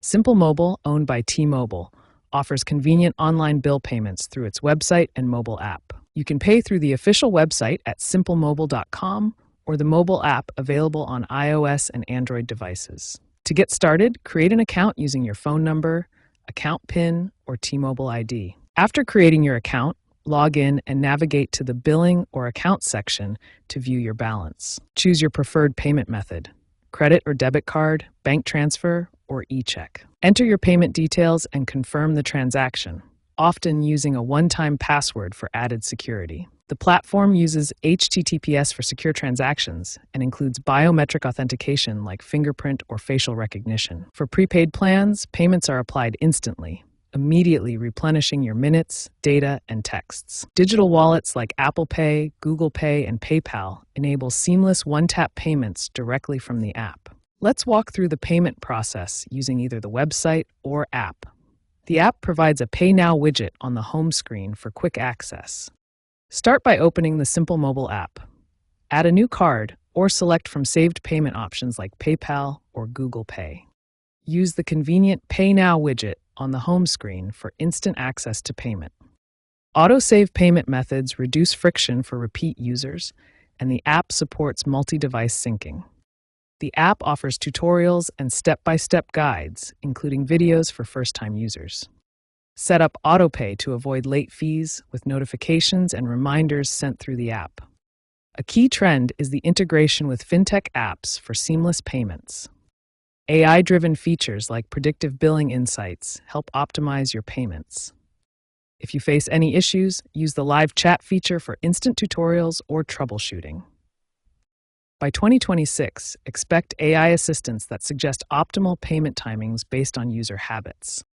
Simple Mobile, owned by T-Mobile, offers convenient online bill payments through its website and mobile app. You can pay through the official website at simplemobile.com or the mobile app available on iOS and Android devices. To get started, create an account using your phone number, account PIN, or T-Mobile ID. After creating your account, log in and navigate to the Billing or Account section to view your balance. Choose your preferred payment method: credit or debit card, bank transfer, or e-check. Enter your payment details and confirm the transaction, often using a one-time password for added security. The platform uses HTTPS for secure transactions and includes biometric authentication like fingerprint or facial recognition. For prepaid plans, payments are applied instantly, immediately replenishing your minutes, data, and texts. Digital wallets like Apple Pay, Google Pay, and PayPal enable seamless one-tap payments directly from the app. Let's walk through the payment process using either the website or app. The app provides a Pay Now widget on the home screen for quick access. Start by opening the Simple Mobile app. Add a new card or select from saved payment options like PayPal or Google Pay. Use the convenient Pay Now widget on the home screen for instant access to payment. Auto-save payment methods reduce friction for repeat users, and the app supports multi-device syncing. The app offers tutorials and step-by-step guides, including videos for first-time users. Set up autopay to avoid late fees with notifications and reminders sent through the app. A key trend is the integration with fintech apps for seamless payments. AI-driven features like predictive billing insights help optimize your payments. If you face any issues, use the live chat feature for instant tutorials or troubleshooting. By 2026, expect AI assistants that suggest optimal payment timings based on user habits.